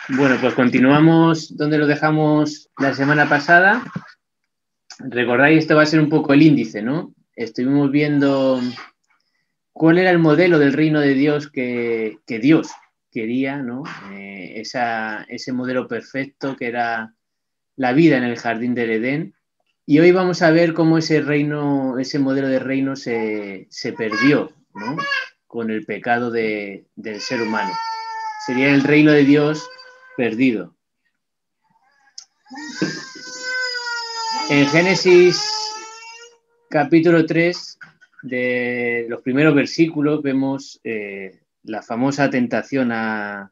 Bueno, pues continuamos donde lo dejamos la semana pasada. Recordáis, esto va a ser un poco el índice, ¿no? Estuvimos viendo cuál era el modelo del reino de Dios que Dios quería, ¿no? Ese modelo perfecto que era la vida en el jardín del Edén. Y hoy vamos a ver cómo ese modelo de reino se perdió, ¿no? Con el pecado del ser humano. Sería el reino de Dios perdido. En Génesis capítulo 3, de los primeros versículos, vemos la famosa tentación a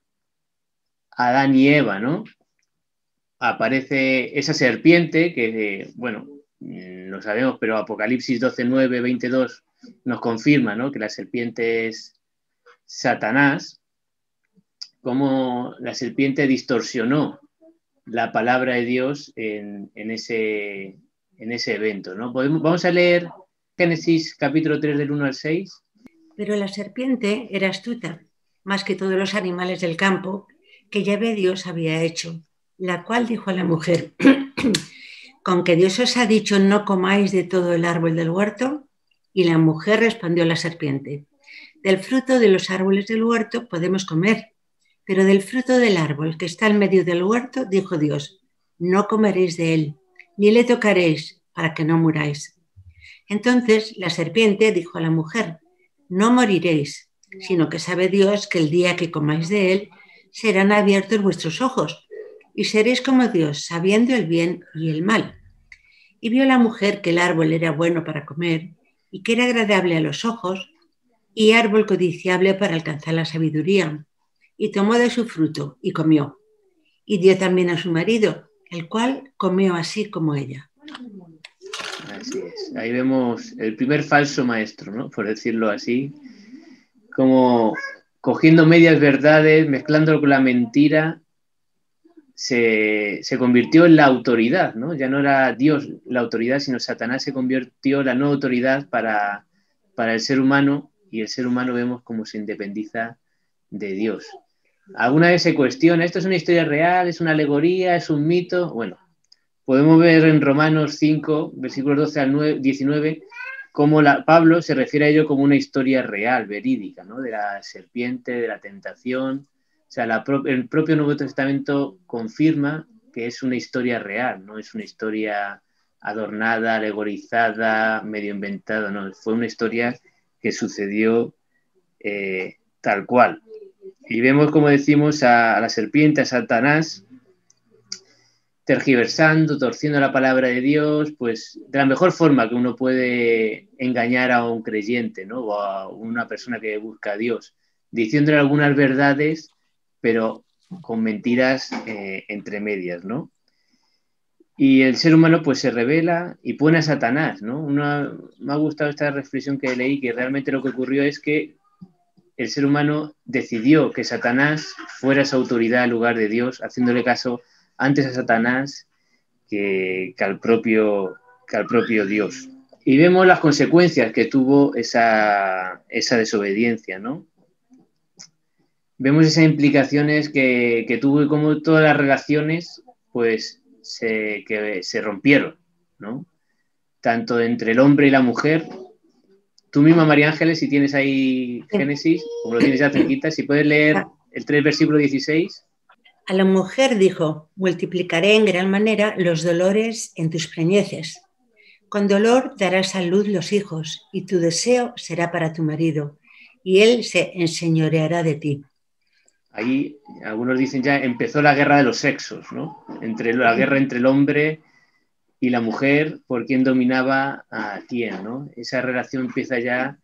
Adán y Eva, ¿no? Aparece esa serpiente que, bueno, lo sabemos, pero Apocalipsis 12, 9, 22 nos confirma, ¿no? Que la serpiente es Satanás, cómo la serpiente distorsionó la palabra de Dios en ese evento, ¿no? Vamos a leer Génesis capítulo 3 del 1 al 6. Pero la serpiente era astuta, más que todos los animales del campo que Yahvé Dios había hecho, la cual dijo a la mujer, ¿con que Dios os ha dicho no comáis de todo el árbol del huerto? Y la mujer respondió a la serpiente, del fruto de los árboles del huerto podemos comer, pero del fruto del árbol que está en medio del huerto, dijo Dios, no comeréis de él, ni le tocaréis, para que no muráis. Entonces la serpiente dijo a la mujer, no moriréis, sino que sabe Dios que el día que comáis de él, serán abiertos vuestros ojos, y seréis como Dios, sabiendo el bien y el mal. Y vio la mujer que el árbol era bueno para comer, y que era agradable a los ojos, y árbol codiciable para alcanzar la sabiduría. Y tomó de su fruto, y comió. Y dio también a su marido, el cual comió así como ella. Así es. Ahí vemos el primer falso maestro, ¿no? Por decirlo así, como cogiendo medias verdades, mezclándolo con la mentira, se convirtió en la autoridad, ¿no? Ya no era Dios la autoridad, sino Satanás se convirtió en la nueva autoridad para el ser humano, y el ser humano vemos cómo se independiza de Dios. Alguna vez se cuestiona, ¿esto es una historia real? ¿Es una alegoría? ¿Es un mito? Bueno, podemos ver en Romanos 5, versículos 12 al 19, cómo Pablo se refiere a ello como una historia real, verídica, ¿no? De la serpiente, de la tentación. O sea, el propio Nuevo Testamento confirma que es una historia real, no es una historia adornada, alegorizada, medio inventada, no, fue una historia que sucedió tal cual. Y vemos, como decimos, a la serpiente, a Satanás, tergiversando, torciendo la palabra de Dios, pues de la mejor forma que uno puede engañar a un creyente, ¿no? O a una persona que busca a Dios, diciéndole algunas verdades, pero con mentiras entre medias, ¿no? Y el ser humano pues se revela y pone a Satanás, ¿no? Me ha gustado esta reflexión que leí, que realmente lo que ocurrió es que el ser humano decidió que Satanás fuera esa autoridad en lugar de Dios, haciéndole caso antes a Satanás que al propio Dios. Y vemos las consecuencias que tuvo esa desobediencia, ¿no? Vemos esas implicaciones que tuvo y cómo todas las relaciones pues que se rompieron, ¿no? Tanto entre el hombre y la mujer. Tú misma, María Ángeles, si tienes ahí Génesis, como lo tienes ya cerquita, si puedes leer el 3, versículo 16. A la mujer dijo, multiplicaré en gran manera los dolores en tus preñeces. Con dolor darás a luz los hijos, y tu deseo será para tu marido, y él se enseñoreará de ti. Ahí algunos dicen ya empezó la guerra de los sexos, ¿no? La guerra entre el hombre y la mujer por quién dominaba a quién, ¿no? Esa relación empieza ya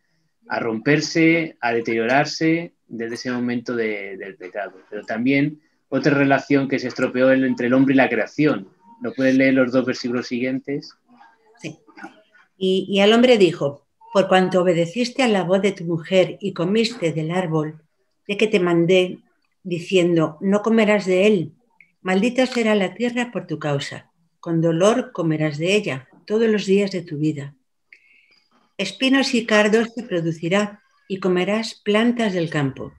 a romperse, a deteriorarse desde ese momento del pecado. Pero también otra relación que se estropeó entre el hombre y la creación. ¿No puedes leer los 2 versículos siguientes? Sí. Y al hombre dijo, por cuanto obedeciste a la voz de tu mujer y comiste del árbol de que te mandé, diciendo, no comerás de él, maldita será la tierra por tu causa, con dolor comerás de ella todos los días de tu vida. Espinos y cardos te producirá, y comerás plantas del campo.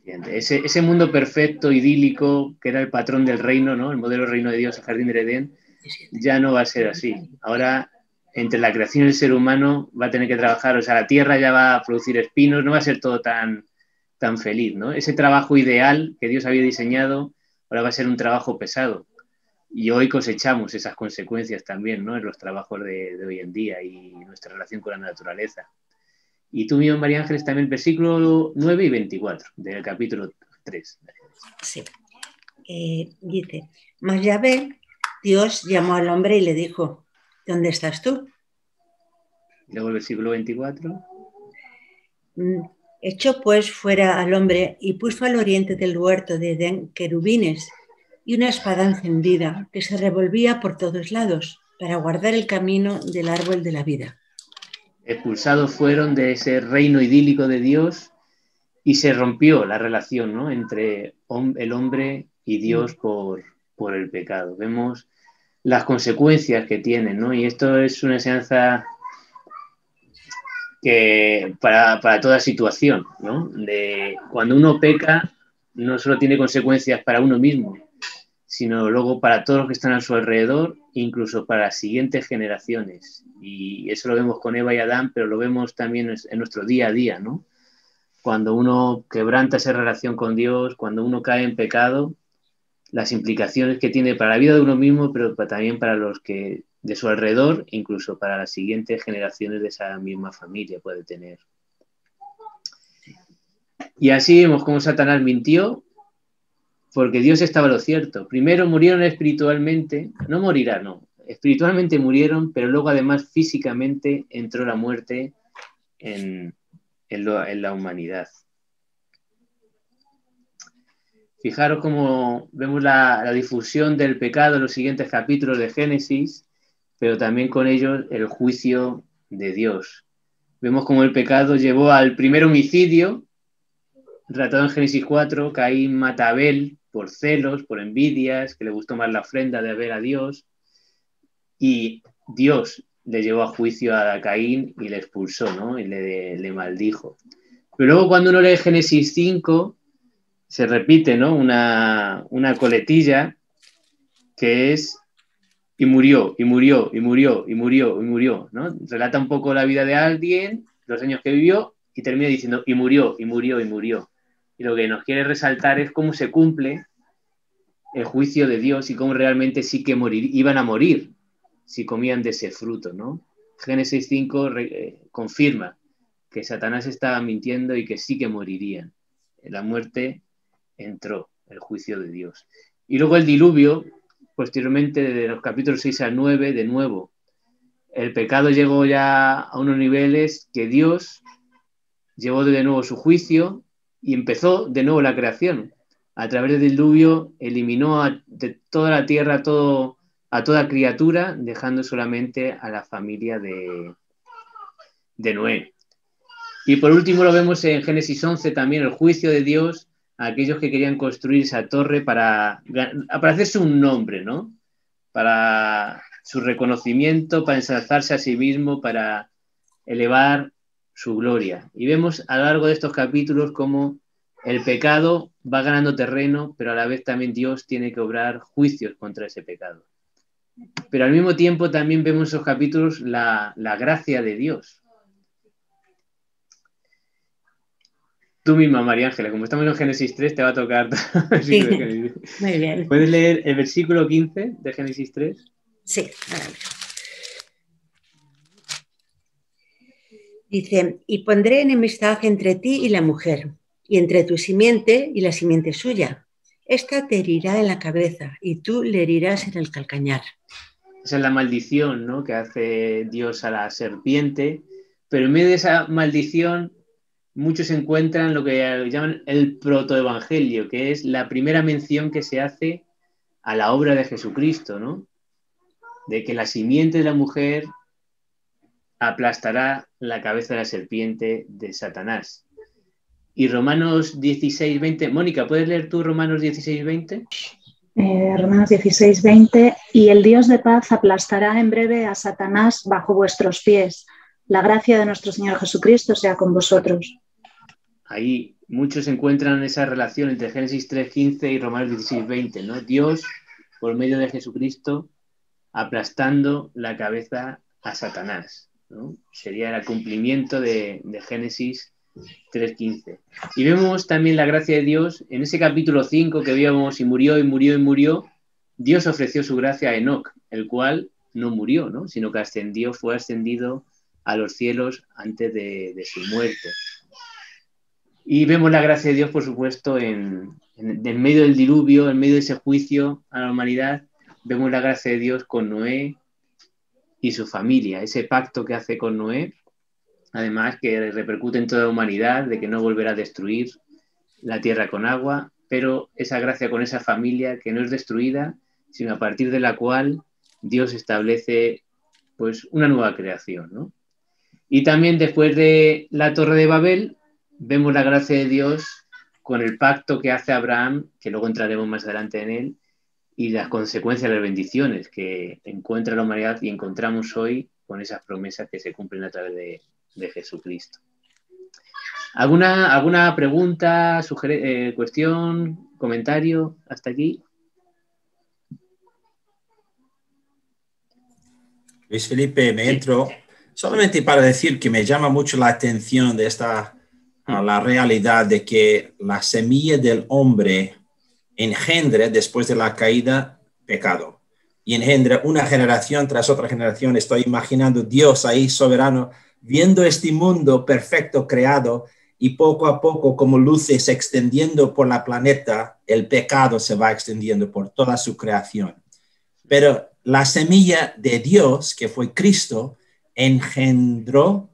Ese mundo perfecto, idílico, que era el patrón del reino, ¿no? El modelo reino de Dios, el jardín del Edén, ya no va a ser así. Ahora, entre la creación y el ser humano, va a tener que trabajar, o sea, la tierra ya va a producir espinos, no va a ser todo tan feliz, ¿no? Ese trabajo ideal que Dios había diseñado, ahora va a ser un trabajo pesado. Y hoy cosechamos esas consecuencias también, ¿no? En los trabajos de hoy en día y nuestra relación con la naturaleza. Y tú mismo, María Ángeles, también versículo 9 y 24 del capítulo 3. Sí. Dice, mas Yahvé, Dios llamó al hombre y le dijo, ¿dónde estás tú? Y luego el versículo 24. Echó pues fuera al hombre y puso al oriente del huerto de Edén querubines y una espada encendida que se revolvía por todos lados para guardar el camino del árbol de la vida. Expulsados fueron de ese reino idílico de Dios y se rompió la relación, ¿no? Entre el hombre y Dios por el pecado. Vemos las consecuencias que tienen, ¿no? Y esto es una enseñanza que para toda situación, ¿no? De cuando uno peca, no solo tiene consecuencias para uno mismo, sino luego para todos los que están a su alrededor, incluso para las siguientes generaciones. Y eso lo vemos con Eva y Adán, pero lo vemos también en nuestro día a día, ¿no? Cuando uno quebranta esa relación con Dios, cuando uno cae en pecado, las implicaciones que tiene para la vida de uno mismo, pero también para los que de su alrededor, incluso para las siguientes generaciones de esa misma familia puede tener. Y así vemos cómo Satanás mintió, porque Dios estaba lo cierto. Primero murieron espiritualmente, no morirán, no. Espiritualmente murieron, pero luego además físicamente entró la muerte en la humanidad. Fijaros cómo vemos la difusión del pecado en los siguientes capítulos de Génesis, pero también con ellos el juicio de Dios. Vemos cómo el pecado llevó al primer homicidio, relatado en Génesis 4, Caín mata a Abel por celos, por envidias, que le gustó más la ofrenda de Abel a Dios, y Dios le llevó a juicio a Caín y le expulsó, ¿no? Y le maldijo. Pero luego cuando uno lee Génesis 5, se repite, ¿no? Una coletilla que es y murió, y murió, y murió, y murió, y murió, ¿no? Relata un poco la vida de alguien, los años que vivió, y termina diciendo y murió, y murió, y murió. Y lo que nos quiere resaltar es cómo se cumple el juicio de Dios y cómo realmente sí que iban a morir si comían de ese fruto, ¿no? Génesis 5 confirma que Satanás estaba mintiendo y que sí que morirían. En la muerte entró el juicio de Dios. Y luego el diluvio, posteriormente de los capítulos 6 al 9, de nuevo, el pecado llegó ya a unos niveles que Dios llevó de nuevo su juicio y empezó de nuevo la creación. A través del diluvio eliminó de toda la tierra a toda criatura, dejando solamente a la familia de Noé. Y por último lo vemos en Génesis 11 también, el juicio de Dios a aquellos que querían construir esa torre para hacerse un nombre, ¿no? Para su reconocimiento, para ensalzarse a sí mismo, para elevar su gloria. Y vemos a lo largo de estos capítulos cómo el pecado va ganando terreno, pero a la vez también Dios tiene que obrar juicios contra ese pecado. Pero al mismo tiempo también vemos en esos capítulos la gracia de Dios. Tú misma, María Ángeles, como estamos en Génesis 3, te va a tocar. Sí, muy bien. ¿Puedes leer el versículo 15 de Génesis 3? Sí, dice, y pondré enemistad entre ti y la mujer, y entre tu simiente y la simiente suya. Esta te herirá en la cabeza, y tú le herirás en el calcañar. Esa es la maldición, ¿no?, que hace Dios a la serpiente, pero en medio de esa maldición muchos encuentran lo que llaman el protoevangelio, que es la primera mención que se hace a la obra de Jesucristo, ¿no? De que la simiente de la mujer aplastará la cabeza de la serpiente de Satanás. Y Romanos 16:20, Mónica, ¿puedes leer tú Romanos 16:20? Romanos 16:20, y el Dios de paz aplastará en breve a Satanás bajo vuestros pies. La gracia de nuestro Señor Jesucristo sea con vosotros. ahí muchos encuentran esa relación entre Génesis 3:15 y Romanos 16:20, ¿no? Dios, por medio de Jesucristo, aplastando la cabeza a Satanás, ¿no? Sería el cumplimiento de Génesis 3:15. Y vemos también la gracia de Dios en ese capítulo 5 que víamos, y murió, y murió, y murió. Dios ofreció su gracia a Enoc, el cual no murió, ¿no? Sino que fue ascendido a los cielos antes de su muerte. Y vemos la gracia de Dios, por supuesto, en medio del diluvio, en medio de ese juicio a la humanidad. Vemos la gracia de Dios con Noé y su familia, ese pacto que hace con Noé, además que repercute en toda la humanidad, de que no volverá a destruir la tierra con agua, pero esa gracia con esa familia que no es destruida, sino a partir de la cual Dios establece pues una nueva creación, ¿no? Y también después de la Torre de Babel, vemos la gracia de Dios con el pacto que hace Abraham, que luego entraremos más adelante en él, y las consecuencias de las bendiciones que encuentra la humanidad y encontramos hoy con esas promesas que se cumplen a través de Jesucristo. ¿Alguna pregunta, cuestión, comentario hasta aquí? Luis Felipe, me entro solamente para decir que me llama mucho la atención de la realidad de que la semilla del hombre engendra después de la caída pecado y engendra una generación tras otra generación. Estoy imaginando Dios ahí soberano viendo este mundo perfecto creado y poco a poco como luces extendiendo por la planeta, el pecado se va extendiendo por toda su creación. Pero la semilla de Dios, que fue Cristo, engendró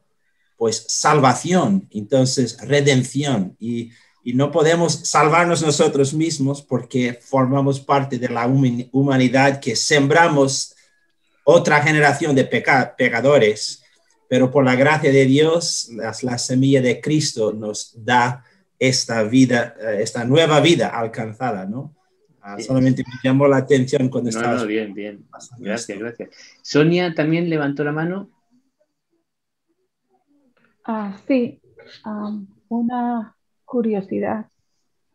pues salvación, entonces redención, y no podemos salvarnos nosotros mismos porque formamos parte de la humanidad que sembramos otra generación de pecadores, pero por la gracia de Dios, la semilla de Cristo nos da esta vida, esta nueva vida alcanzada, ¿no? Solamente me llamó la atención cuando estabas... No, bien. Gracias. Sonia también levantó la mano. Sí, una curiosidad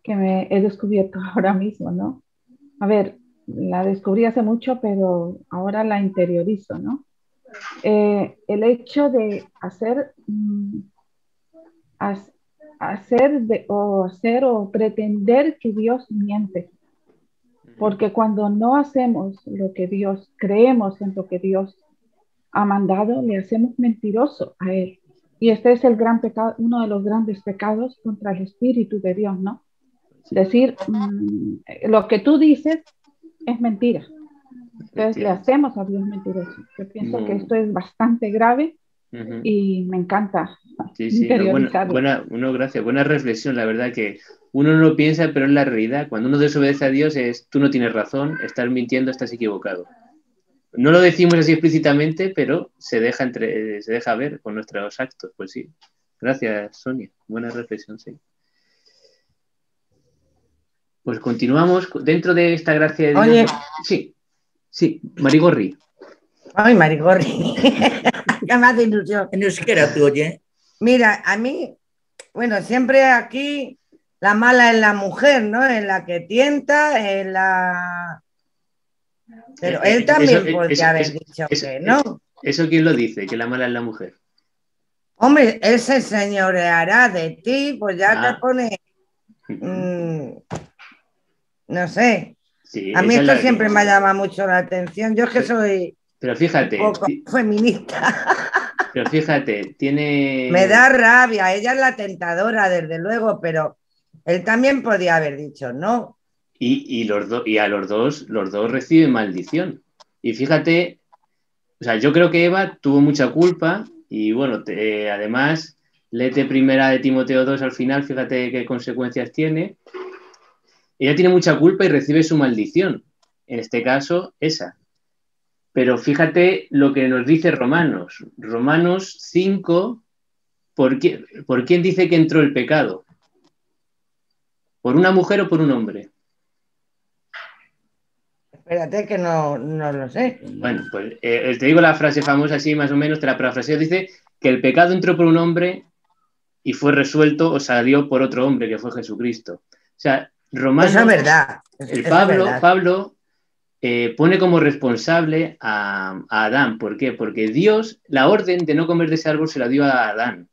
que me he descubierto ahora mismo, ¿no? A ver, la descubrí hace mucho, pero ahora la interiorizo, ¿no? El hecho de hacer o pretender que Dios miente. Porque cuando no hacemos lo que Dios, creemos en lo que Dios ha mandado, le hacemos mentiroso a Él. Y este es el gran pecado, uno de los grandes pecados contra el Espíritu de Dios, ¿no? Decir, lo que tú dices es mentira. Entonces le hacemos a Dios mentiroso. Yo pienso que esto es bastante grave y me encanta interiorizarlo. Gracias. Buena reflexión, la verdad que uno no lo piensa, pero es la realidad. Cuando uno desobedece a Dios tú no tienes razón, estás mintiendo, estás equivocado. No lo decimos así explícitamente, pero se deja ver con nuestros actos. Pues sí. Gracias, Sonia. Buena reflexión, sí. Pues continuamos dentro de esta gracia de Dios. Oye. Sí, Marigorri. Ay, Marigorri. Ya me hace ilusión. En euskera tú, oye. Mira, a mí, bueno, siempre aquí la mala es la mujer, ¿no? Es la que tienta, es la... Pero él también podría haber dicho que no. ¿Eso quién lo dice? Que la mala es la mujer. Hombre, él se señoreará de ti, pues ya te pone... no sé. Sí, a mí esto siempre me llama mucho la atención. Yo es que soy pero fíjate, un poco feminista. Pero fíjate, tiene... Me da rabia, ella es la tentadora, desde luego, pero él también podía haber dicho no. Y a los dos reciben maldición. Y fíjate, o sea, yo creo que Eva tuvo mucha culpa y bueno, además, léete primera de Timoteo 2 al final, fíjate qué consecuencias tiene. Ella tiene mucha culpa y recibe su maldición. En este caso, esa. Pero fíjate lo que nos dice Romanos. Romanos 5, ¿por quién dice que entró el pecado? ¿Por una mujer o por un hombre? Espérate que no lo sé. Bueno, pues te digo la frase famosa así, más o menos, te la parafraseo. Dice que el pecado entró por un hombre y fue resuelto o salió por otro hombre que fue Jesucristo. O sea, Romanos, eso es verdad. Pablo pone como responsable a Adán. ¿Por qué? Porque Dios, la orden de no comer de ese árbol se la dio a Adán,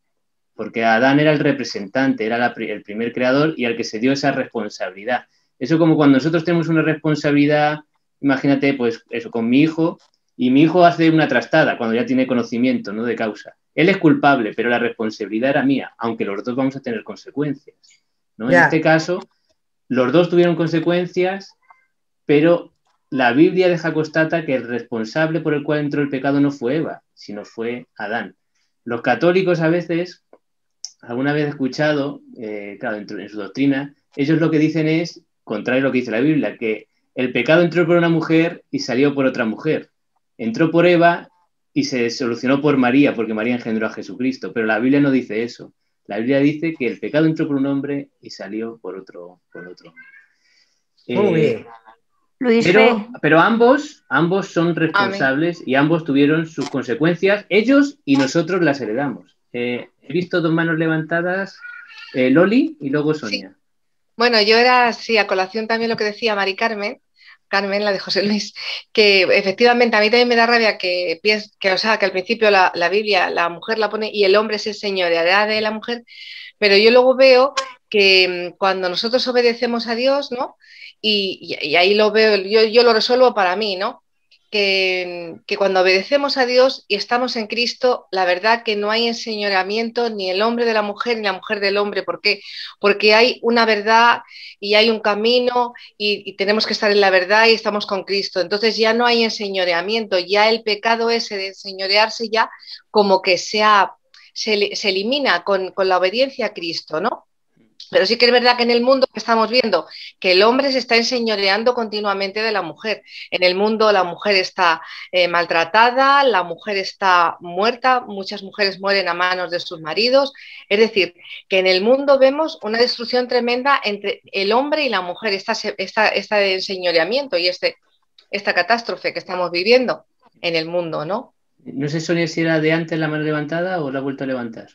porque Adán era el representante, era el primer creador y al que se dio esa responsabilidad. Eso como cuando nosotros tenemos una responsabilidad, imagínate, pues eso, con mi hijo, y mi hijo hace una trastada cuando ya tiene conocimiento, ¿no?, de causa. Él es culpable, pero la responsabilidad era mía, aunque los dos vamos a tener consecuencias, ¿no? En este caso, los dos tuvieron consecuencias, pero la Biblia constata que el responsable por el cual entró el pecado no fue Eva, sino fue Adán. Los católicos a veces, alguna vez he escuchado, claro, en su doctrina, ellos lo que dicen es, contrario a lo que dice la Biblia, que el pecado entró por una mujer y salió por otra mujer. Entró por Eva y se solucionó por María, porque María engendró a Jesucristo. Pero la Biblia no dice eso. La Biblia dice que el pecado entró por un hombre y salió por otro. Muy bien. Luis pero ambos son responsables y ambos tuvieron sus consecuencias, ellos y nosotros las heredamos. He visto dos manos levantadas, Loli y luego Sonia. Sí. Bueno, yo era, sí, a colación también lo que decía Mari Carmen, la de José Luis, que efectivamente a mí también me da rabia que al principio la Biblia, la mujer la pone y el hombre se enseñoreará de la mujer, pero yo luego veo que cuando nosotros obedecemos a Dios, ¿no? Y ahí lo veo, yo lo resuelvo para mí, ¿no? Que cuando obedecemos a Dios y estamos en Cristo, la verdad que no hay enseñoreamiento ni el hombre de la mujer ni la mujer del hombre. ¿Por qué? Porque hay una verdad y hay un camino y tenemos que estar en la verdad y estamos con Cristo. Entonces ya no hay enseñoreamiento, ya el pecado ese de enseñorearse ya como que se elimina con la obediencia a Cristo, ¿no? Pero sí que es verdad que en el mundo que estamos viendo que el hombre se está enseñoreando continuamente de la mujer. En el mundo la mujer está maltratada, la mujer está muerta, muchas mujeres mueren a manos de sus maridos. Es decir, que en el mundo vemos una destrucción tremenda entre el hombre y la mujer, este enseñoreamiento y esta catástrofe que estamos viviendo en el mundo, ¿no? No sé, Sonia, si era de antes la mano levantada o la ha vuelto a levantar.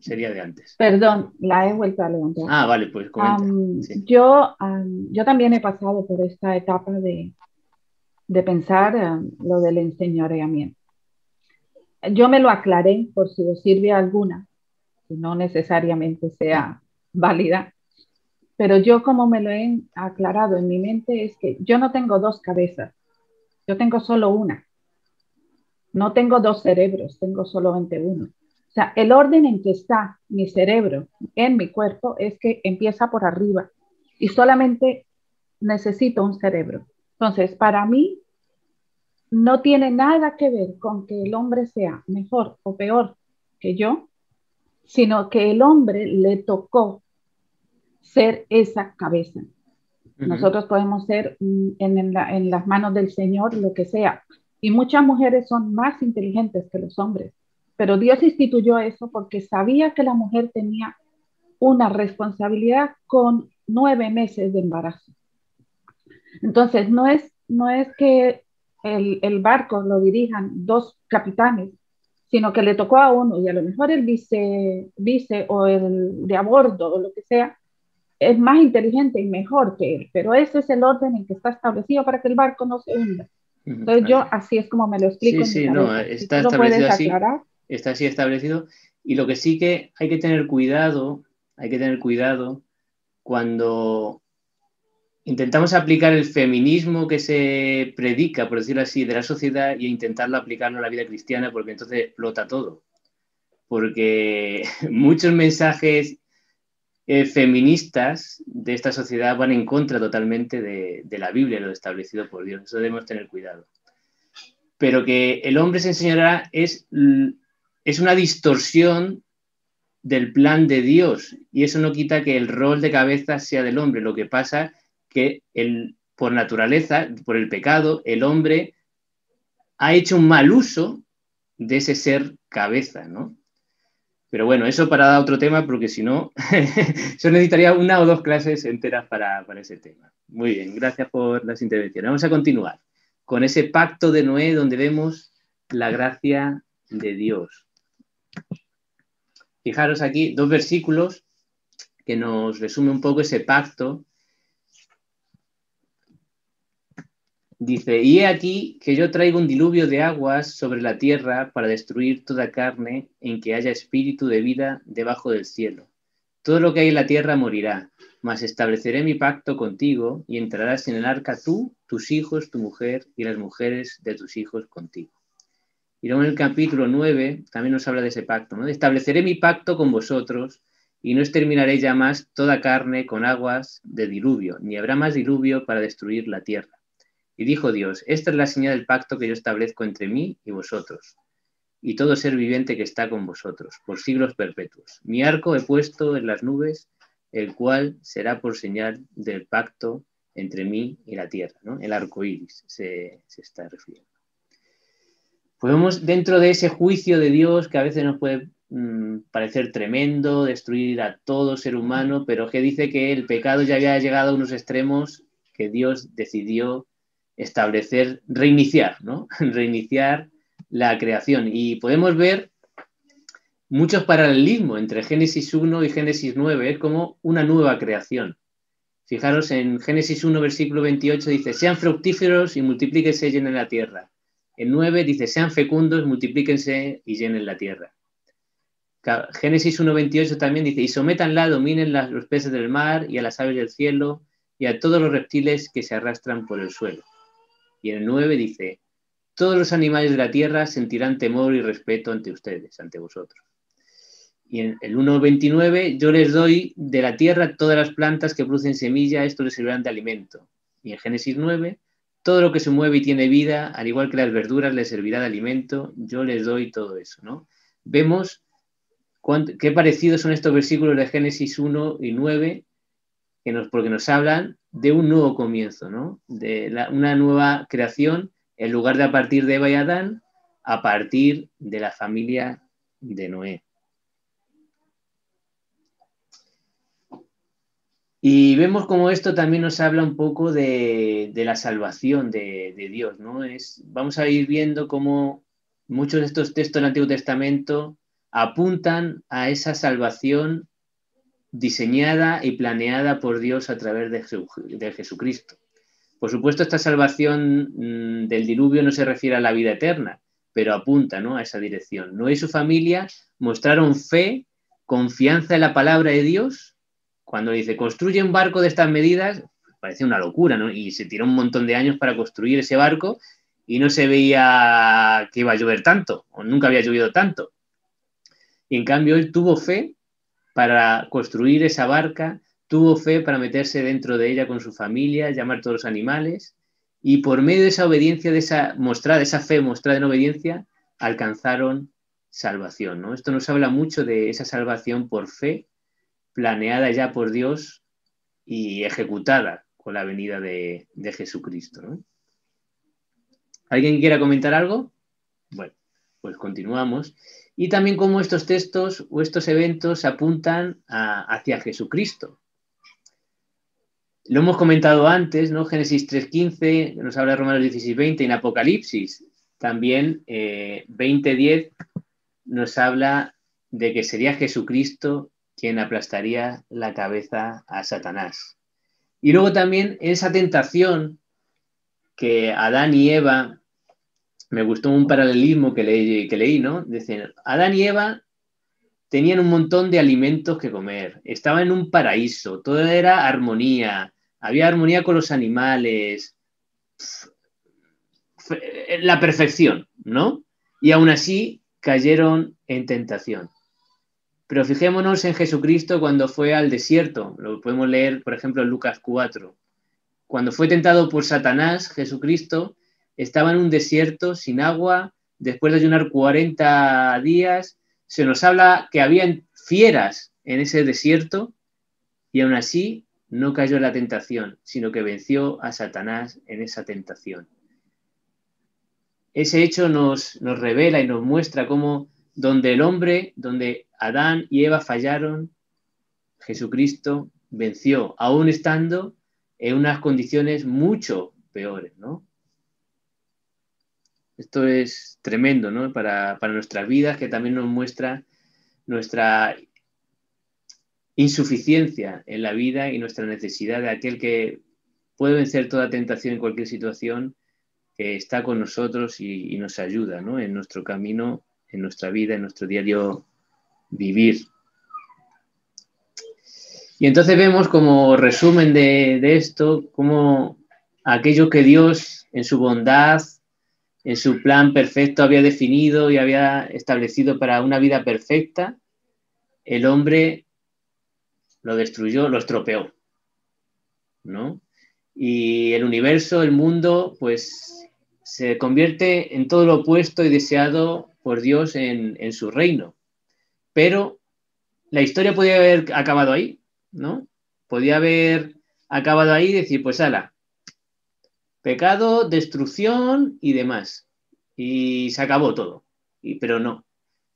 Sería de antes. Perdón, la he vuelto a levantar. Ah, vale, pues comenta. Sí. Yo también he pasado por esta etapa de pensar lo del enseñoreamiento. Yo me lo aclaré por si os sirve alguna, si no necesariamente sea válida, pero yo como me lo he aclarado en mi mente es que yo no tengo dos cabezas, yo tengo solo una. No tengo dos cerebros, tengo solamente uno. O sea, el orden en que está mi cerebro en mi cuerpo es que empieza por arriba y solamente necesito un cerebro. Entonces, para mí no tiene nada que ver con que el hombre sea mejor o peor que yo, sino que el hombre le tocó ser esa cabeza. Nosotros podemos ser en las manos del Señor lo que sea. Y muchas mujeres son más inteligentes que los hombres. Pero Dios instituyó eso porque sabía que la mujer tenía una responsabilidad con 9 meses de embarazo. Entonces, no es que el barco lo dirijan 2 capitanes, sino que le tocó a uno y a lo mejor el vice o el de a bordo o lo que sea es más inteligente y mejor que él, pero ese es el orden en que está establecido para que el barco no se hunda. Entonces yo así es como me lo explico. Sí, no, está establecido así. Está así establecido, y lo que sí que hay que tener cuidado cuando intentamos aplicar el feminismo que se predica, por decirlo así, de la sociedad y intentarlo aplicarlo a la vida cristiana, porque entonces explota todo. Porque muchos mensajes feministas de esta sociedad van en contra totalmente de la Biblia, lo establecido por Dios. Eso debemos tener cuidado. Pero que el hombre se enseñará es una distorsión del plan de Dios, y eso no quita que el rol de cabeza sea del hombre. Lo que pasa que por naturaleza, por el pecado, el hombre ha hecho un mal uso de ese ser cabeza, ¿no? Pero bueno, eso para dar otro tema, porque si no, yo necesitaría 1 o 2 clases enteras para ese tema. Muy bien, gracias por las intervenciones. Vamos a continuar con ese pacto de Noé, donde vemos la gracia de Dios. Fijaros aquí 2 versículos que nos resume un poco ese pacto. Dice, y he aquí que yo traigo un diluvio de aguas sobre la tierra para destruir toda carne en que haya espíritu de vida debajo del cielo. Todo lo que hay en la tierra morirá, mas estableceré mi pacto contigo y entrarás en el arca tú, tus hijos, tu mujer y las mujeres de tus hijos contigo. Y luego en el capítulo 9 también nos habla de ese pacto, ¿no? Estableceré mi pacto con vosotros y no exterminaré ya más toda carne con aguas de diluvio, ni habrá más diluvio para destruir la tierra. Y dijo Dios, esta es la señal del pacto que yo establezco entre mí y vosotros, y todo ser viviente que está con vosotros, por siglos perpetuos. Mi arco he puesto en las nubes, el cual será por señal del pacto entre mí y la tierra, ¿no? El arco iris se está refiriendo. Podemos, dentro de ese juicio de Dios, que a veces nos puede parecer tremendo, destruir a todo ser humano, pero que dice que el pecado ya había llegado a unos extremos que Dios decidió establecer, reiniciar, ¿no? Reiniciar la creación. Y podemos ver muchos paralelismos entre Génesis 1 y Génesis 9, es como una nueva creación. Fijaros en Génesis 1, versículo 28, dice, sean fructíferos y multiplíquense y llenen la tierra. En 9 dice, sean fecundos, multiplíquense y llenen la tierra. Génesis 1, 28 también dice, y sométanla, dominen los peces del mar y a las aves del cielo y a todos los reptiles que se arrastran por el suelo. Y en el 9 dice, todos los animales de la tierra sentirán temor y respeto ante ustedes, ante vosotros. Y en el 1.29, yo les doy de la tierra todas las plantas que producen semilla, esto les servirán de alimento. Y en Génesis 9, todo lo que se mueve y tiene vida, al igual que las verduras, les servirá de alimento, yo les doy todo eso, ¿no? Vemos qué parecidos son estos versículos de Génesis 1 y 9, porque nos hablan de un nuevo comienzo, ¿no? De una nueva creación, en lugar de a partir de Eva y Adán, a partir de la familia de Noé. Y vemos como esto también nos habla un poco de la salvación de Dios, ¿no? Vamos a ir viendo cómo muchos de estos textos del Antiguo Testamento apuntan a esa salvación diseñada y planeada por Dios a través de Jesucristo. Por supuesto, esta salvación del diluvio no se refiere a la vida eterna, pero apunta, ¿no?, a esa dirección. Noé y su familia mostraron fe, confianza en la palabra de Dios. Cuando dice, construye un barco de estas medidas, parece una locura, ¿no? Y se tiró un montón de años para construir ese barco y no se veía que iba a llover tanto, o nunca había llovido tanto. Y en cambio, él tuvo fe para construir esa barca, tuvo fe para meterse dentro de ella con su familia, llamar a todos los animales, y por medio de esa obediencia, de esa fe mostrada en obediencia, alcanzaron salvación, ¿no? Esto nos habla mucho de esa salvación por fe, planeada ya por Dios y ejecutada con la venida de Jesucristo, ¿no? ¿Alguien quiera comentar algo? Bueno, pues continuamos. Y también cómo estos textos o estos eventos apuntan hacia Jesucristo. Lo hemos comentado antes, ¿no? Génesis 3.15, nos habla de Romanos 16.20, y en Apocalipsis también 20.10 nos habla de que sería Jesucristo quien aplastaría la cabeza a Satanás. Y luego también esa tentación que Adán y Eva, me gustó un paralelismo que leí, ¿no? Dicen, Adán y Eva tenían un montón de alimentos que comer, estaban en un paraíso, todo era armonía, había armonía con los animales, la perfección, ¿no? Y aún así cayeron en tentación. Pero fijémonos en Jesucristo cuando fue al desierto. Lo podemos leer, por ejemplo, en Lucas 4. Cuando fue tentado por Satanás, Jesucristo estaba en un desierto sin agua, después de ayunar 40 días. Se nos habla que habían fieras en ese desierto y aún así no cayó en la tentación, sino que venció a Satanás en esa tentación. Ese hecho nos revela y nos muestra cómo donde Adán y Eva fallaron, Jesucristo venció, aún estando en unas condiciones mucho peores, ¿no? Esto es tremendo, ¿no? Para nuestras vidas, que también nos muestra nuestra insuficiencia en la vida y nuestra necesidad de aquel que puede vencer toda tentación en cualquier situación, que está con nosotros y nos ayuda, ¿no? En nuestro camino, en nuestra vida, en nuestro diario vivir. Y entonces vemos como resumen de esto, como aquello que Dios en su bondad, en su plan perfecto había definido y había establecido para una vida perfecta, el hombre lo destruyó, lo estropeó, ¿no? Y el universo, el mundo, pues se convierte en todo lo opuesto y deseado por Dios en su reino. Pero la historia podía haber acabado ahí, ¿no? Podía haber acabado ahí y decir, pues ala, pecado, destrucción y demás. Y se acabó todo. Pero no.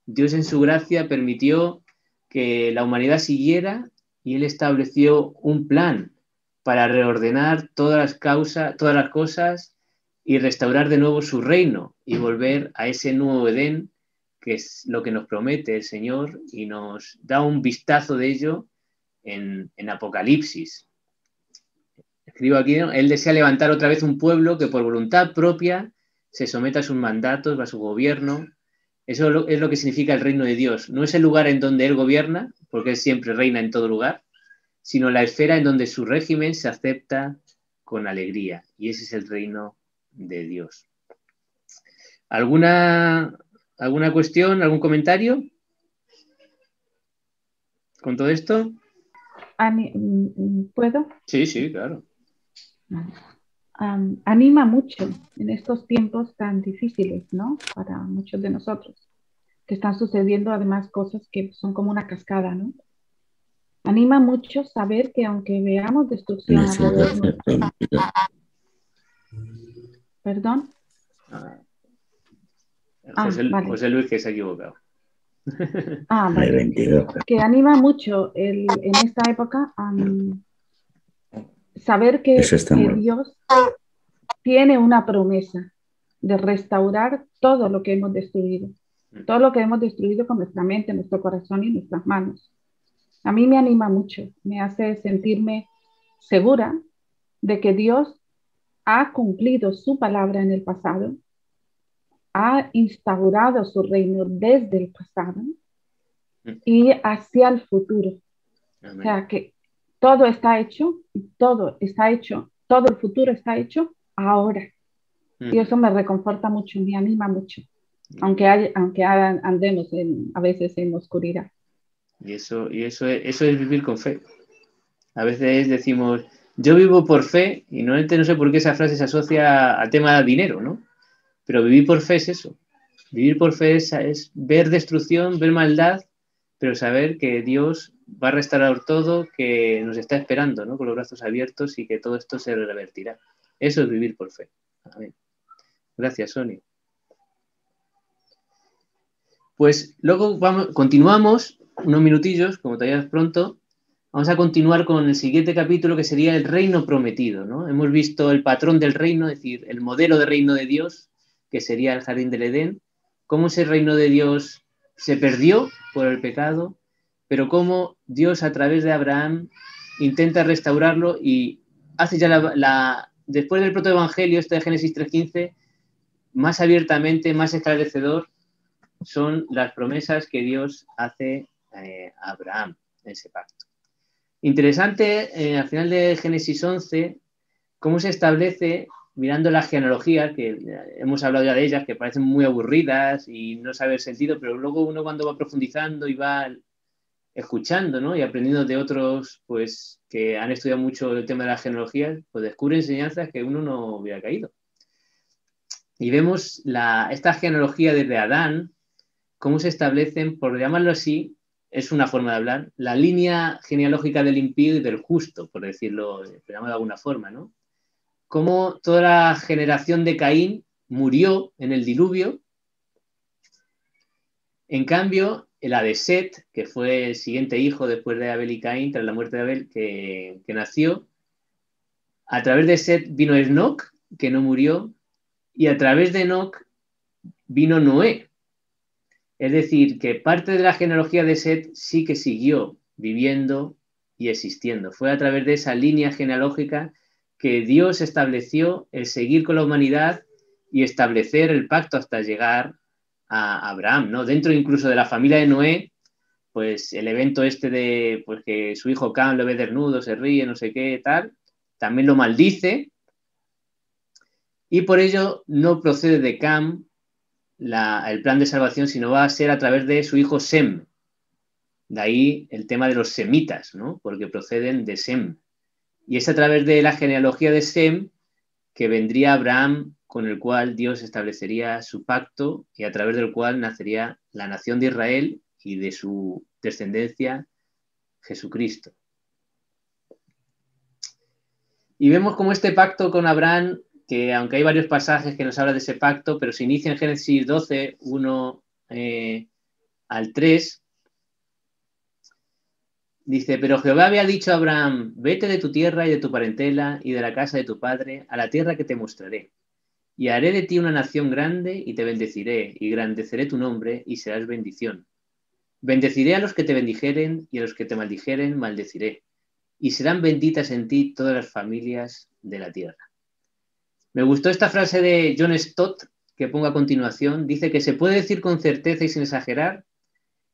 Dios en su gracia permitió que la humanidad siguiera y Él estableció un plan para reordenar todas las cosas y restaurar de nuevo su reino y volver a ese nuevo Edén, que es lo que nos promete el Señor y nos da un vistazo de ello en Apocalipsis. Escribo aquí, ¿no? Él desea levantar otra vez un pueblo que por voluntad propia se someta a sus mandatos, a su gobierno. Eso es lo que significa el reino de Dios. No es el lugar en donde Él gobierna, porque Él siempre reina en todo lugar, sino la esfera en donde su régimen se acepta con alegría. Y ese es el reino de Dios. ¿Alguna cuestión, algún comentario con todo esto? ¿Puedo? Sí, claro. Anima mucho en estos tiempos tan difíciles, ¿no? Para muchos de nosotros, que están sucediendo además cosas que son como una cascada, ¿no? Anima mucho saber que aunque veamos destrucción alrededor. ¿Perdón? Vale. José Luis, que se ha equivocado. Vale. Que anima mucho en esta época saber que Dios tiene una promesa de restaurar todo lo que hemos destruido. Todo lo que hemos destruido con nuestra mente, nuestro corazón y nuestras manos. A mí me anima mucho, me hace sentirme segura de que Dios ha cumplido su palabra en el pasado, ha instaurado su reino desde el pasado y hacia el futuro. Amén. O sea que todo está hecho, todo el futuro está hecho ahora. Y eso me reconforta mucho, me anima mucho, aunque andemos a veces en oscuridad. Y eso es vivir con fe. A veces decimos, yo vivo por fe, y no sé por qué esa frase se asocia al tema del dinero, ¿no? Pero vivir por fe es eso. Vivir por fe es ver destrucción, ver maldad, pero saber que Dios va a restaurar todo, que nos está esperando, ¿no? Con los brazos abiertos y que todo esto se revertirá. Eso es vivir por fe. Amén. Gracias, Sonia. Pues luego continuamos unos minutillos, como todavía es pronto. Vamos a continuar con el siguiente capítulo, que sería el reino prometido, ¿no? Hemos visto el patrón del reino, es decir, el modelo de reino de Dios, que sería el jardín del Edén, cómo ese reino de Dios se perdió por el pecado, pero cómo Dios a través de Abraham intenta restaurarlo y hace ya después del protoevangelio, este de Génesis 3:15, más abiertamente, más esclarecedor, son las promesas que Dios hace a Abraham en ese pacto. Interesante, al final de Génesis 11, cómo se establece, mirando las genealogías, que hemos hablado ya de ellas, que parecen muy aburridas y no sabe el sentido, pero luego uno cuando va profundizando y va escuchando, ¿no? Y aprendiendo de otros, pues, que han estudiado mucho el tema de las genealogías, pues descubre enseñanzas que uno no hubiera caído. Y vemos esta genealogía desde Adán, cómo se establecen, por llamarlo así, es una forma de hablar, la línea genealógica del impío y del justo, por decirlo, de alguna forma, ¿no? Cómo toda la generación de Caín murió en el diluvio. En cambio, la de Set, que fue el siguiente hijo después de Abel y Caín, tras la muerte de Abel, que nació, a través de Set vino Enoc, que no murió, y a través de Enoc vino Noé. Es decir, que parte de la genealogía de Set sí que siguió viviendo y existiendo. Fue a través de esa línea genealógica que Dios estableció el seguir con la humanidad y establecer el pacto hasta llegar a Abraham, ¿no? Dentro incluso de la familia de Noé, pues el evento este de pues, que su hijo Cam lo ve desnudo, se ríe, no sé qué, tal, también lo maldice, y por ello no procede de Cam el plan de salvación, sino va a ser a través de su hijo Sem. De ahí el tema de los semitas, ¿no? Porque proceden de Sem. Y es a través de la genealogía de Sem que vendría Abraham, con el cual Dios establecería su pacto y a través del cual nacería la nación de Israel y de su descendencia Jesucristo. Y vemos como este pacto con Abraham, que aunque hay varios pasajes que nos hablan de ese pacto, pero se inicia en Génesis 12, 1 al 3, dice, pero Jehová había dicho a Abraham, vete de tu tierra y de tu parentela y de la casa de tu padre a la tierra que te mostraré. Y haré de ti una nación grande y te bendeciré y engrandeceré tu nombre y serás bendición. Bendeciré a los que te bendijeren y a los que te maldijeren maldeciré. Y serán benditas en ti todas las familias de la tierra. Me gustó esta frase de John Stott que pongo a continuación. Dice que se puede decir con certeza y sin exagerar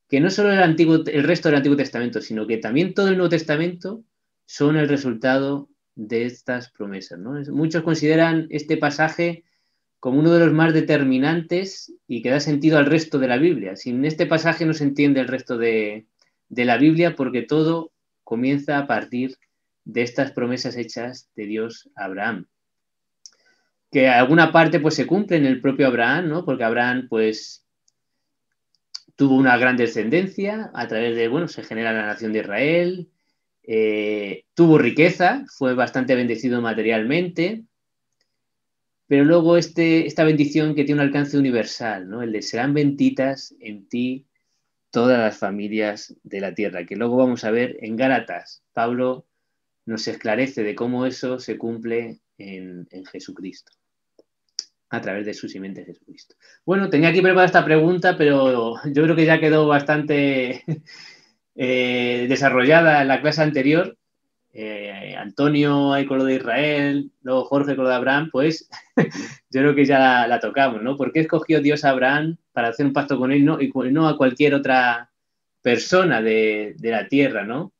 que no solo el resto del Antiguo Testamento, sino que también todo el Nuevo Testamento son el resultado de estas promesas, ¿no? Muchos consideran este pasaje como uno de los más determinantes y que da sentido al resto de la Biblia. Sin este pasaje no se entiende el resto de la Biblia, porque todo comienza a partir de estas promesas hechas de Dios a Abraham. Que alguna parte pues se cumple en el propio Abraham, ¿no? Porque Abraham pues tuvo una gran descendencia, a través de, bueno, se genera la nación de Israel, tuvo riqueza, fue bastante bendecido materialmente, pero luego esta bendición que tiene un alcance universal, ¿no? El de serán benditas en ti todas las familias de la tierra, que luego vamos a ver en Gálatas. Pablo nos esclarece de cómo eso se cumple en Jesucristo, a través de su simiente Jesucristo. Bueno, tenía aquí preparada esta pregunta, pero yo creo que ya quedó bastante desarrollada en la clase anterior. Antonio ahí con lo de Israel, luego Jorge con lo de Abraham, pues yo creo que ya la tocamos, ¿no? ¿Por qué escogió Dios a Abraham para hacer un pacto con él, ¿no? Y no a cualquier otra persona de la tierra, ¿no?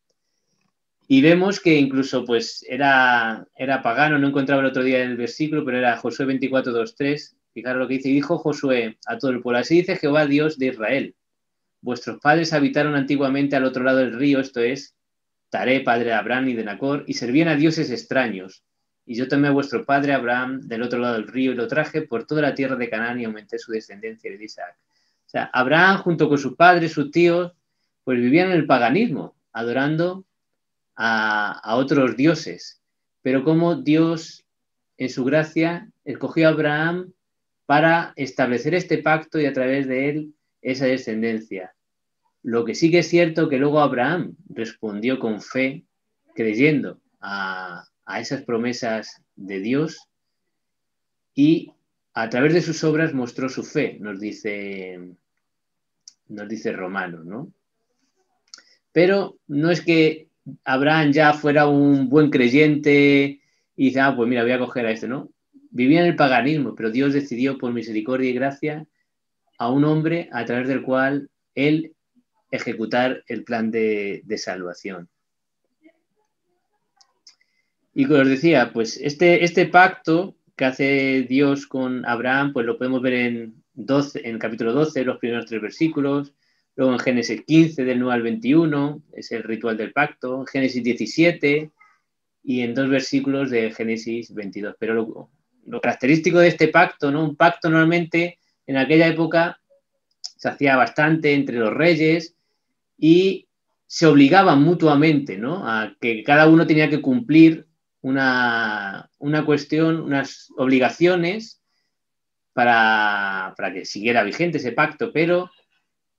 Y vemos que incluso pues era pagano, no encontraba el otro día el versículo, pero era Josué 24, 2, 3. Fijaros lo que dice, y dijo Josué a todo el pueblo, así dice Jehová Dios de Israel, vuestros padres habitaron antiguamente al otro lado del río, esto es, Taré, padre de Abraham y de Nacor, y servían a dioses extraños. Y yo tomé a vuestro padre Abraham del otro lado del río y lo traje por toda la tierra de Canaán y aumenté su descendencia de Isaac. O sea, Abraham junto con sus padres, sus tíos, pues vivían en el paganismo, adorando a otros dioses. Pero como Dios, en su gracia, escogió a Abraham para establecer este pacto y a través de él esa descendencia. Lo que sí que es cierto que luego Abraham respondió con fe, creyendo a esas promesas de Dios y a través de sus obras mostró su fe, nos dice Romanos, ¿no? Pero no es que Abraham ya fuera un buen creyente y dice, pues mira, voy a coger a este, ¿no? Vivía en el paganismo, pero Dios decidió por misericordia y gracia a un hombre a través del cual él ejecutar el plan de salvación. Y como os decía, pues este pacto que hace Dios con Abraham, pues lo podemos ver en capítulo 12, los primeros 3 versículos, luego en Génesis 15, del 9 al 21, es el ritual del pacto, en Génesis 17 y en 2 versículos de Génesis 22. Pero lo característico de este pacto, ¿no? Un pacto normalmente en aquella época se hacía bastante entre los reyes, y se obligaban mutuamente, ¿no? A que cada uno tenía que cumplir una cuestión, unas obligaciones para que siguiera vigente ese pacto, pero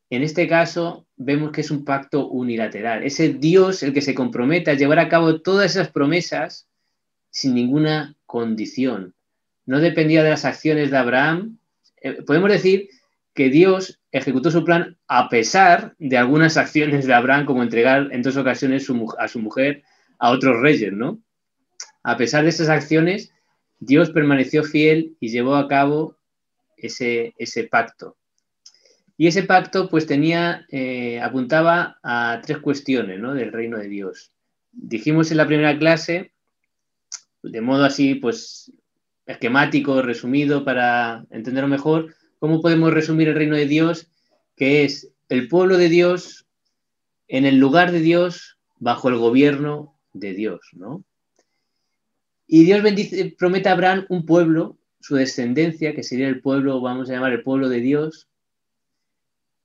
en este caso vemos que es un pacto unilateral. Es el Dios el que se compromete a llevar a cabo todas esas promesas sin ninguna condición. No dependía de las acciones de Abraham. Podemos decir que Dios ejecutó su plan a pesar de algunas acciones de Abraham, como entregar en 2 ocasiones a su mujer a otros reyes, ¿no? A pesar de esas acciones, Dios permaneció fiel y llevó a cabo ese pacto. Y ese pacto pues apuntaba a 3 cuestiones, ¿no?, del reino de Dios. Dijimos en la primera clase, de modo así pues esquemático, resumido, para entenderlo mejor, cómo podemos resumir el reino de Dios, que es el pueblo de Dios en el lugar de Dios, bajo el gobierno de Dios, ¿no? Y Dios promete a Abraham un pueblo, su descendencia, que sería el pueblo, vamos a llamar el pueblo de Dios,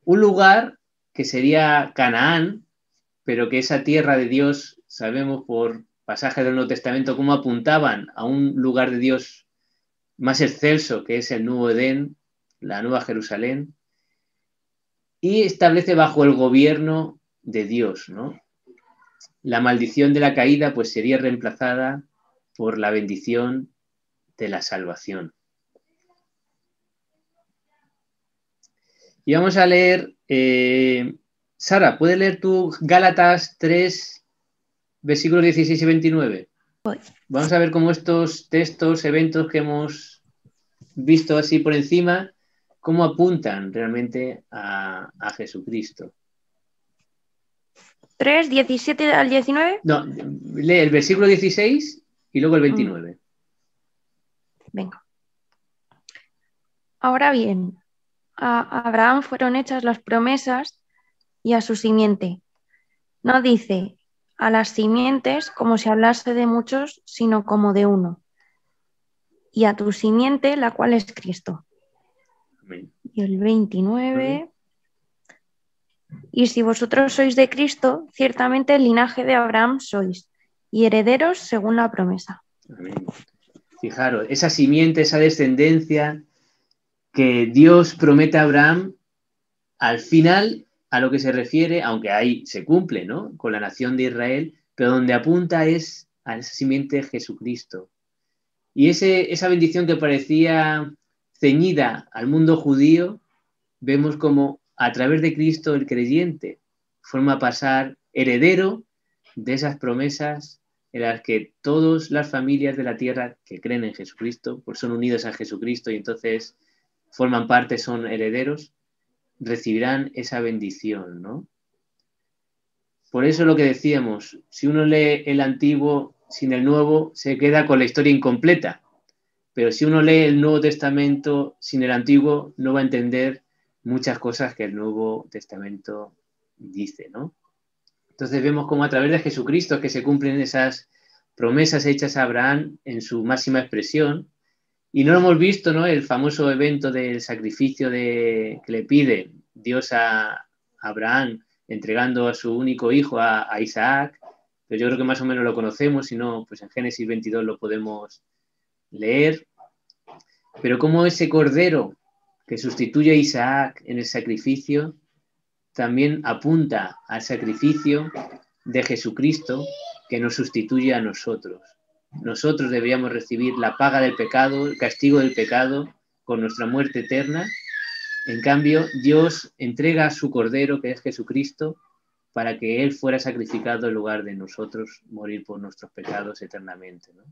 un lugar que sería Canaán, pero que esa tierra de Dios, sabemos por pasajes del Nuevo Testamento cómo apuntaban a un lugar de Dios más excelso, que es el Nuevo Edén, la Nueva Jerusalén, y establece bajo el gobierno de Dios, ¿no? La maldición de la caída pues sería reemplazada por la bendición de la salvación. Y vamos a leer, Sara, ¿puedes leer tú Gálatas 3, versículos 16 y 29? Vamos a ver cómo estos textos, eventos que hemos visto así por encima, cómo apuntan realmente a Jesucristo. 3, 17 al 19. No, lee el versículo 16 y luego el 29. Venga. Ahora bien, a Abraham fueron hechas las promesas y a su simiente. No dice a las simientes como si hablase de muchos, sino como de uno. Y a tu simiente, la cual es Cristo. Amén. Y el 29. Y si vosotros sois de Cristo, ciertamente el linaje de Abraham sois, y herederos según la promesa. Amén. Fijaros, esa simiente, esa descendencia que Dios promete a Abraham, al final, a lo que se refiere, aunque ahí se cumple, ¿no?, con la nación de Israel, pero donde apunta es a esa simiente de Jesucristo. Y esa bendición que parecía ceñida al mundo judío, vemos como a través de Cristo el creyente forma pasar heredero de esas promesas en las que todas las familias de la tierra que creen en Jesucristo, pues son unidos a Jesucristo y entonces forman parte, son herederos, recibirán esa bendición, ¿no? Por eso lo que decíamos, si uno lee el Antiguo sin el Nuevo, se queda con la historia incompleta. Pero si uno lee el Nuevo Testamento sin el Antiguo, no va a entender muchas cosas que el Nuevo Testamento dice, ¿no? Entonces vemos cómo a través de Jesucristo que se cumplen esas promesas hechas a Abraham en su máxima expresión. Y no lo hemos visto, ¿no?, el famoso evento del sacrificio que le pide Dios a Abraham, entregando a su único hijo, a Isaac. Pero yo creo que más o menos lo conocemos, si no, pues en Génesis 22 lo podemos leer. Pero cómo ese cordero que sustituye a Isaac en el sacrificio también apunta al sacrificio de Jesucristo que nos sustituye a nosotros. Nosotros deberíamos recibir la paga del pecado, el castigo del pecado, con nuestra muerte eterna. En cambio, Dios entrega a su Cordero, que es Jesucristo, para que Él fuera sacrificado en lugar de nosotros morir por nuestros pecados eternamente, ¿no?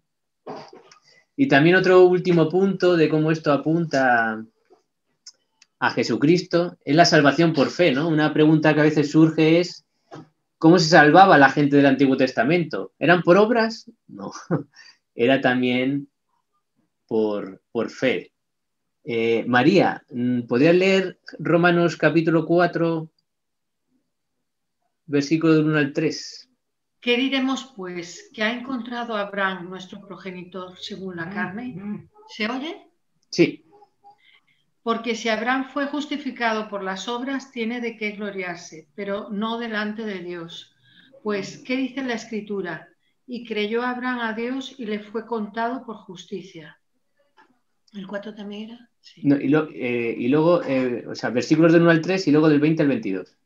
Y también otro último punto de cómo esto apunta a Jesucristo es la salvación por fe, ¿no? Una pregunta que a veces surge es ¿cómo se salvaba la gente del Antiguo Testamento? ¿Eran por obras? No, era también por fe. María, ¿podrías leer Romanos capítulo 4, versículo del 1 al 3? ¿Qué diremos, pues, que ha encontrado Abraham, nuestro progenitor, según la carne? ¿Se oye? Sí. Porque si Abraham fue justificado por las obras, tiene de qué gloriarse, pero no delante de Dios. Pues, ¿qué dice la Escritura? Y creyó Abraham a Dios y le fue contado por justicia. ¿El 4 también era? Sí. No, y luego, o sea, versículos del 1 al 3 y luego del 20 al 22.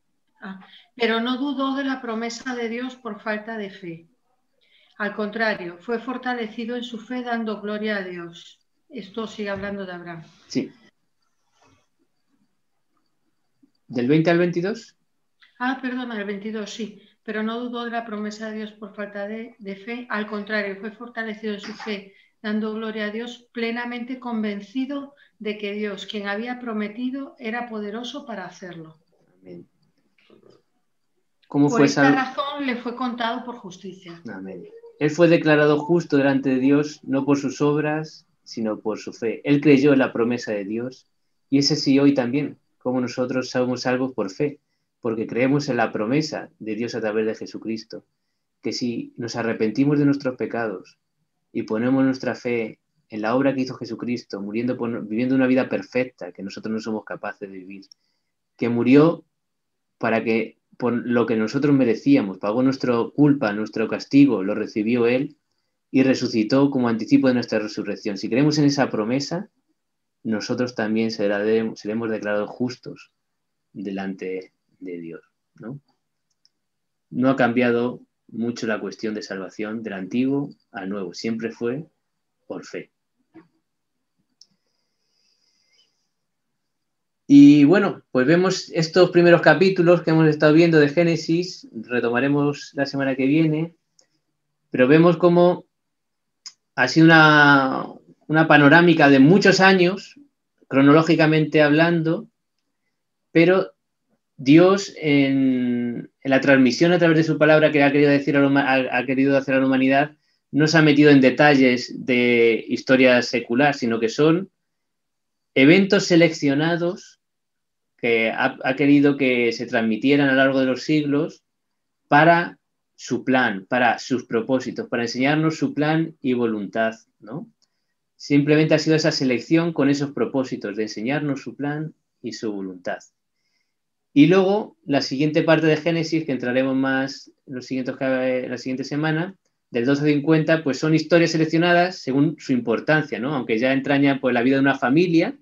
Pero no dudó de la promesa de Dios por falta de fe. Al contrario, fue fortalecido en su fe dando gloria a Dios. Esto sigue hablando de Abraham. Sí. ¿Del 20 al 22? Ah, perdona, el 22, sí. Pero no dudó de la promesa de Dios por falta de fe. Al contrario, fue fortalecido en su fe, dando gloria a Dios, plenamente convencido de que Dios, quien había prometido, era poderoso para hacerlo. Amén. ¿Cómo Por fue esta razón le fue contado por justicia. Amén. Él fue declarado justo delante de Dios, no por sus obras, sino por su fe. Él creyó en la promesa de Dios, y es así hoy también, como nosotros somos salvos por fe, porque creemos en la promesa de Dios a través de Jesucristo, que si nos arrepentimos de nuestros pecados y ponemos nuestra fe en la obra que hizo Jesucristo, viviendo una vida perfecta que nosotros no somos capaces de vivir, que murió para que por lo que nosotros merecíamos, pagó nuestra culpa, nuestro castigo, lo recibió Él y resucitó como anticipo de nuestra resurrección. Si creemos en esa promesa, nosotros también seremos declarados justos delante de Dios, ¿no? No ha cambiado mucho la cuestión de salvación del antiguo al nuevo, siempre fue por fe. Y bueno, pues vemos estos primeros capítulos que hemos estado viendo de Génesis, retomaremos la semana que viene, pero vemos cómo ha sido una panorámica de muchos años, cronológicamente hablando, pero Dios en la transmisión a través de su palabra que ha querido hacer a la humanidad, no se ha metido en detalles de historia secular, sino que son eventos seleccionados que ha querido que se transmitieran a lo largo de los siglos para su plan, para sus propósitos, para enseñarnos su plan y voluntad, ¿no? Simplemente ha sido esa selección con esos propósitos de enseñarnos su plan y su voluntad. Y luego, la siguiente parte de Génesis, que entraremos más la siguiente semana, del 12 al 50, pues son historias seleccionadas según su importancia, ¿no? Aunque ya entraña pues, la vida de una familia,